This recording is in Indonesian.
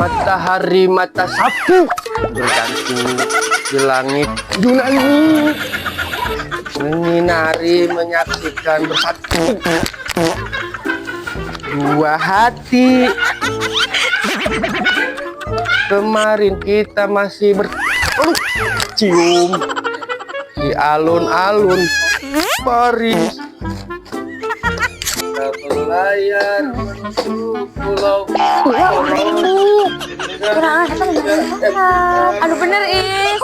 matahari mata sapu bergantung di langit Yunani, menyinari menyaksikan bersatu dua hati. Kemarin kita masih bercium di alun-alun Paris. Kita berlayar menuju pulau. Aduh bener Is.